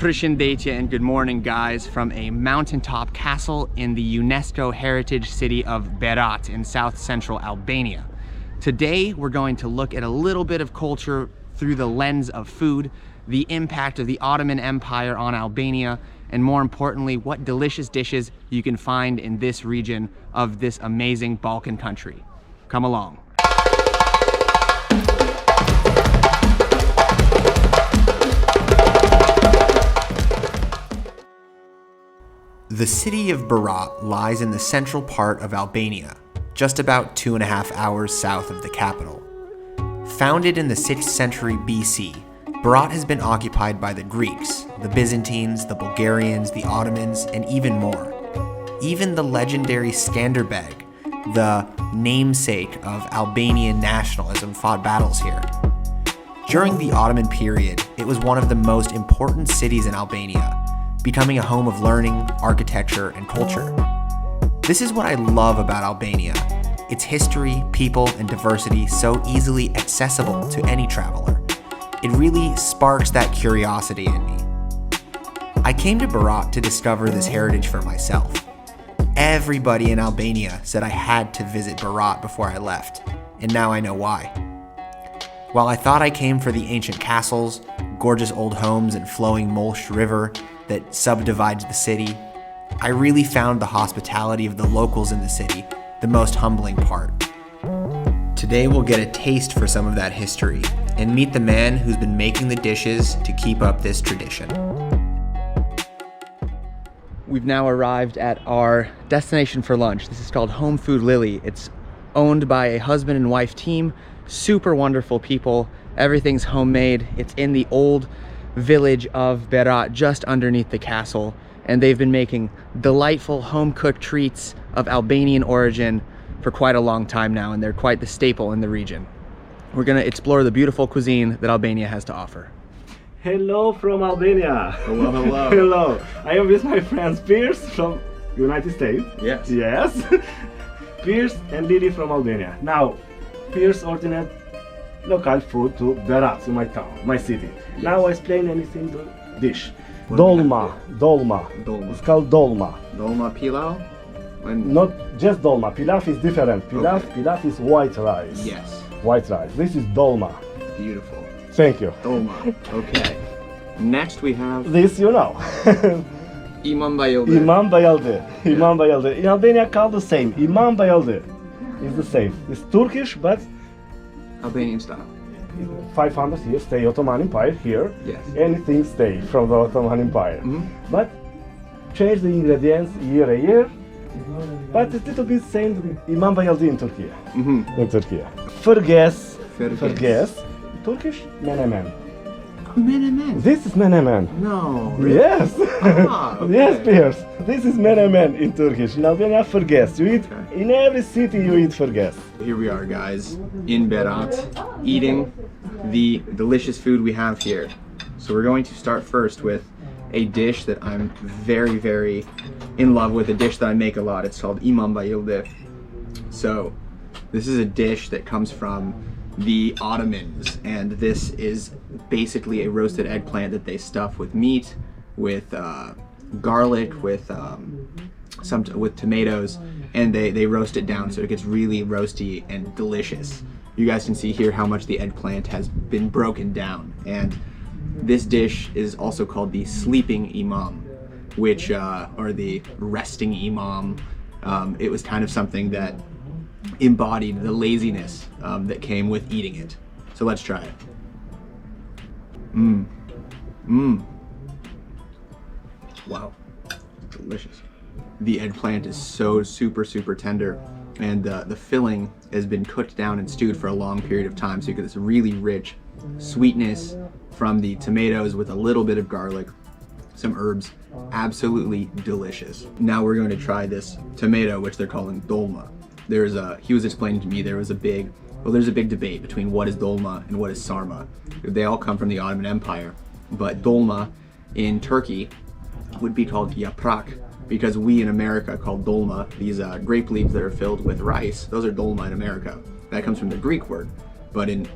Përshëndetje and good morning, guys, from a mountaintop castle in the UNESCO heritage city of Berat in south central Albania. Today we're going to look at a little bit of culture through the lens of food, the impact of the Ottoman Empire on Albania, and more importantly, what delicious dishes you can find in this region of this amazing Balkan country. Come along. The city of Berat lies in the central part of Albania, just about 2.5 hours south of the capital. Founded in the 6th century BC, Berat has been occupied by the Greeks, the Byzantines, the Bulgarians, the Ottomans, and even more. Even the legendary Skanderbeg, the namesake of Albanian nationalism, fought battles here. During the Ottoman period, it was one of the most important cities in Albania, becoming a home of learning, architecture, and culture. This is what I love about Albania. Its history, people, and diversity so easily accessible to any traveler. It really sparks that curiosity in me. I came to Berat to discover this heritage for myself. Everybody in Albania said I had to visit Berat before I left, and now I know why. While I thought I came for the ancient castles, gorgeous old homes, and flowing Molsh River that subdivides the city, I really found the hospitality of the locals in the city the most humbling part. Today we'll get a taste for some of that history and meet the man who's been making the dishes to keep up this tradition. We've now arrived at our destination for lunch. This is called Home Food Lili. It's owned by a husband and wife team, super wonderful people. Everything's homemade. It's in the old village of Berat, just underneath the castle, and they've been making delightful home-cooked treats of Albanian origin for quite a long time now, and they're quite the staple in the region. We're gonna explore the beautiful cuisine that Albania has to offer. Hello from Albania. Hello, hello. Hello. I am with my friends Piers from United States. Yes. Yes. Piers and Lili from Albania. Now, Piers ordered local food to Berat, to my town, my city. Yes. Now I explain anything the dish. Dolma. It's called dolma. Dolma pilau? Not just dolma. Pilaf is different. Pilaf is white rice. Yes. White rice. This is dolma. Beautiful. Thank you. Dolma. Okay. Next we have This you know. Imam Bailde. Imam Bailde. Imam Bailde. In Albania called the same. Imam Bailde is the same. It's Turkish but Albanian style. 500 years stay Ottoman Empire here. Yes. Anything stay from the Ottoman Empire. But change the ingredients year a year. But it's a little bit same Imam Bailde in Turkey. In Turkey. Ferges. Turkish menemen. Menemen? This is menemen. No. Yes. Okay. Yes, Piers. This is menemen in Turkish. In Albania, ferges. You eat in every city. You eat ferges. Here we are, guys, in Berat, eating the delicious food we have here. So we're going to start first with a dish that I'm very, very in love with. A dish that I make a lot. It's called Imam Bailde. So this is a dish that comes from the Ottomans, and this is basically a roasted eggplant that they stuff with meat, with garlic, with tomatoes, and they roast it down so it gets really roasty and delicious. You guys can see here how much the eggplant has been broken down, and this dish is also called the Sleeping Imam, which or the resting Imam. It was kind of something that embodied the laziness that came with eating it. So let's try it. Wow, delicious. The eggplant is so super tender, and the filling has been cooked down and stewed for a long period of time, so you get this really rich sweetness from the tomatoes with a little bit of garlic, some herbs. Absolutely delicious. Now we're going to try this tomato, which they're calling dolma. He was explaining to me there's a big debate between what is dolma and what is sarma. They all come from the Ottoman Empire, but dolma in Turkey would be called yaprak, because we in America call dolma these grape leaves that are filled with rice. Those are dolma in America. That comes from the Greek word, but in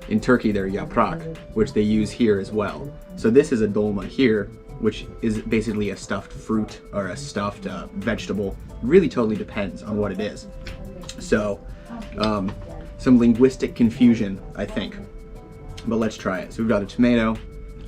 In Turkey, they're yaprak, which they use here as well. So this is a dolma here, which is basically a stuffed fruit or a stuffed vegetable. Really totally depends on what it is. So some linguistic confusion, I think. But let's try it. So we've got a tomato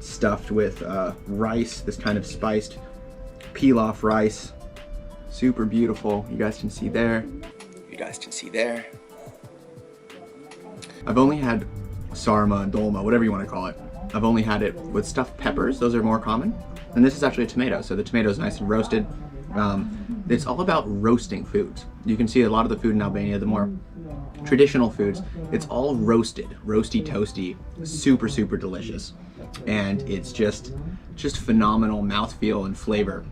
stuffed with rice, this kind of spiced pilaf rice. Super beautiful. You guys can see there. You guys can see there. I've only had sarma, dolma, whatever you want to call it. I've only had it with stuffed peppers. Those are more common. And this is actually a tomato, so the tomato is nice and roasted. It's all about roasting foods. You can see a lot of the food in Albania, the more traditional foods, it's all roasted, roasty, toasty, super, super delicious. And it's just phenomenal mouthfeel and flavor,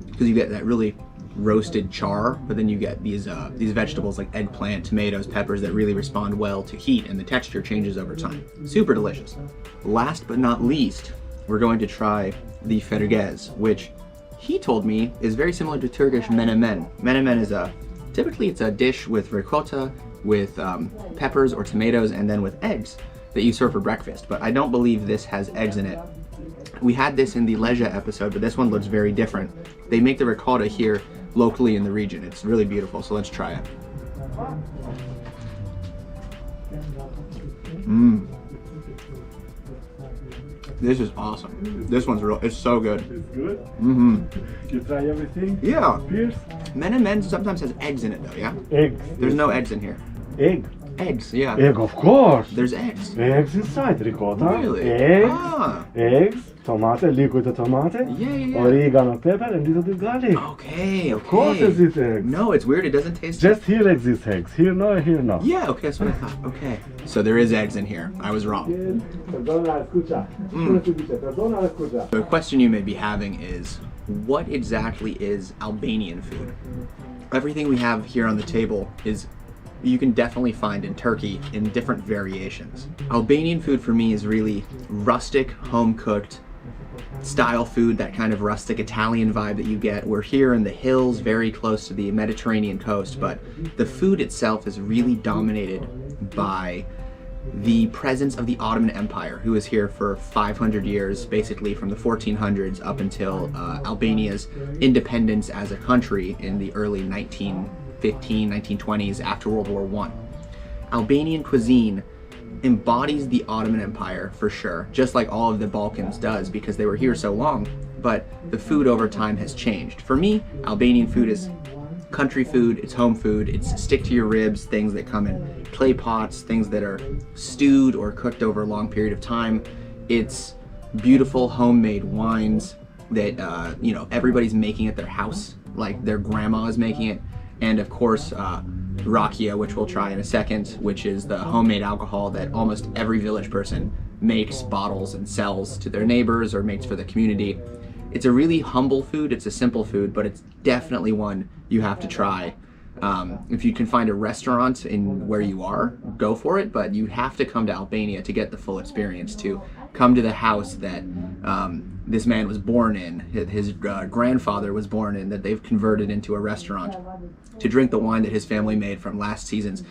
because you get that really roasted char, but then you get these vegetables like eggplant, tomatoes, peppers that really respond well to heat, and the texture changes over time. Super delicious. Last but not least, we're going to try the fergez, which he told me is very similar to Turkish menemen. Menemen is typically it's a dish with ricotta, with peppers or tomatoes, and then with eggs that you serve for breakfast. But I don't believe this has eggs in it. We had this in the Leja episode, but this one looks very different. They make the ricotta here locally in the region. It's really beautiful, so let's try it. This is awesome. This one's it's so good. It's good? Mm-hmm. You try everything? Yeah. Pierce? Menemen sometimes has eggs in it though, yeah? Eggs. There's no eggs in here. Egg? Eggs, yeah. Egg, of course. There's eggs. Eggs inside ricotta. Really? Eggs. Ah. Eggs. Tomato, liquid tomato. Yeah. Oregano, pepper, and little bit garlic. Okay. Of course it exists eggs. No, it's weird. It doesn't taste. Just here exists eggs. Here no, here no. Yeah, okay, that's what I thought. Okay. So there is eggs in here. I was wrong. The question you may be having is, what exactly is Albanian food? Everything we have here on the table is you can definitely find in Turkey in different variations. Albanian food for me is really rustic, home-cooked style food, that kind of rustic Italian vibe that you get. We're here in the hills, very close to the Mediterranean coast, but the food itself is really dominated by the presence of the Ottoman Empire, who was here for 500 years, basically from the 1400s up until Albania's independence as a country in the early 1920s after World War I. Albanian cuisine embodies the Ottoman Empire for sure, just like all of the Balkans does, because they were here so long, but the food over time has changed. For me, Albanian food is country food, it's home food, it's stick to your ribs, things that come in clay pots, things that are stewed or cooked over a long period of time. It's beautiful homemade wines that everybody's making at their house, like their grandma is making it. And of course, rakia, which we'll try in a second, which is the homemade alcohol that almost every village person makes, bottles, and sells to their neighbors or makes for the community. It's a really humble food, it's a simple food, but it's definitely one you have to try. If you can find a restaurant in where you are, go for it, but you have to come to Albania to get the full experience, to come to the house that this man was born in, his grandfather was born in, that they've converted into a restaurant, to drink the wine that his family made from last season's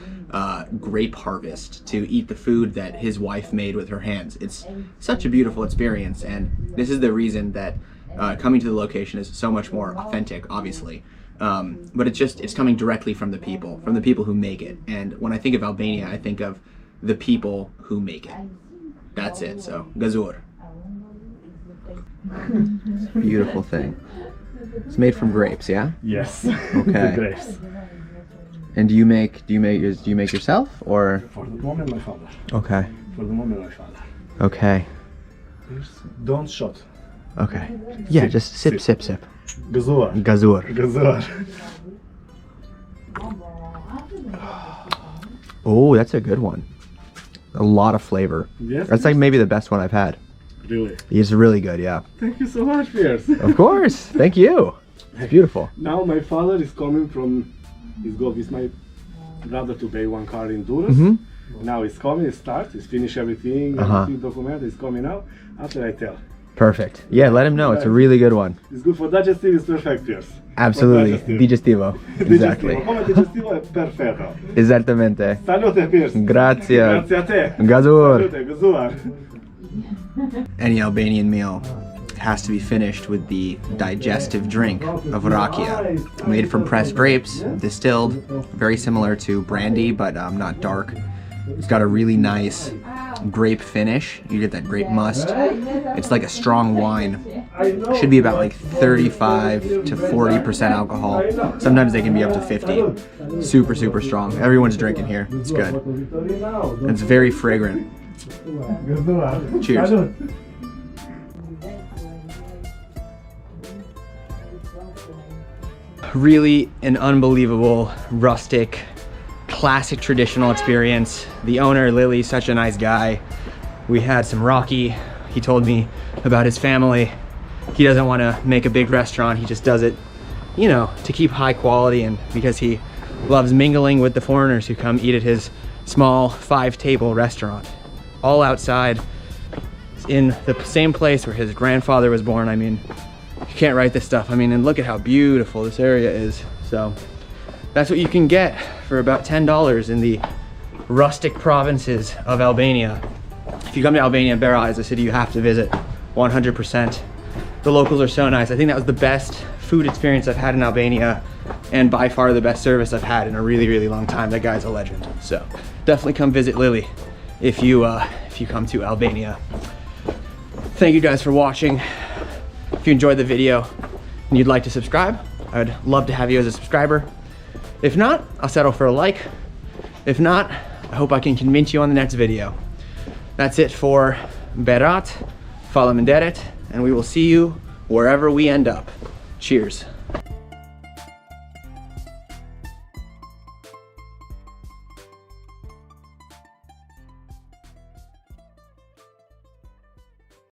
grape harvest, to eat the food that his wife made with her hands. It's such a beautiful experience, and this is the reason that coming to the location is so much more authentic, obviously. But it's coming directly from the people who make it. And when I think of Albania, I think of the people who make it. That's it. So, gazur. Beautiful thing. It's made from grapes, yeah? Yes. Okay. Grapes. And do you make yourself, or? For the moment, my father. Okay. For the moment, my father. Okay. Don't shot. Okay. Yeah, just sip. Gazur. Gazur. Gazur. Oh, that's a good one. A lot of flavor. Yes. That's like maybe the best one I've had. Really? It's really good, yeah. Thank you so much, Piers. Of course. Thank you. It's beautiful. Now my father is coming from, he's go with my brother to pay one car in Durrës. Mm-hmm. Now he's coming, he's finished everything, everything document is coming out. After I tell, Perfect. Yeah, let him know. It's a really good one. It's good for digestive, it's perfect, yes. Absolutely. Digestivo. Exactly. Come digestivo è perfetto. Esattamente. Salute, Piers. Grazie. Grazie a te. Gazur. Salute, gazur. Any Albanian meal has to be finished with the digestive drink of rakia, made from pressed grapes, distilled, very similar to brandy, but not dark. It's got a really nice grape finish. You get that grape must. It's like a strong wine. Should be about like 35 to 40% alcohol. Sometimes they can be up to 50. Super, super strong. Everyone's drinking here. It's good. And it's very fragrant. Cheers. Really an unbelievable, rustic, classic traditional experience. The owner, Lili, such a nice guy. We had some Rocky. He told me about his family. He doesn't want to make a big restaurant. He just does it, you know, to keep high quality and because he loves mingling with the foreigners who come eat at his small 5-table restaurant. All outside, in the same place where his grandfather was born. I mean, you can't write this stuff. I mean, and look at how beautiful this area is. So that's what you can get for about $10 in the rustic provinces of Albania. If you come to Albania, Berat is a city you have to visit 100%. The locals are so nice. I think that was the best food experience I've had in Albania and by far the best service I've had in a really, really long time. That guy's a legend. So definitely come visit Lili if you come to Albania. Thank you guys for watching. If you enjoyed the video and you'd like to subscribe, I'd love to have you as a subscriber. If not, I'll settle for a like. If not, I hope I can convince you on the next video. That's it for Berat, Fala Menderet, and we will see you wherever we end up. Cheers.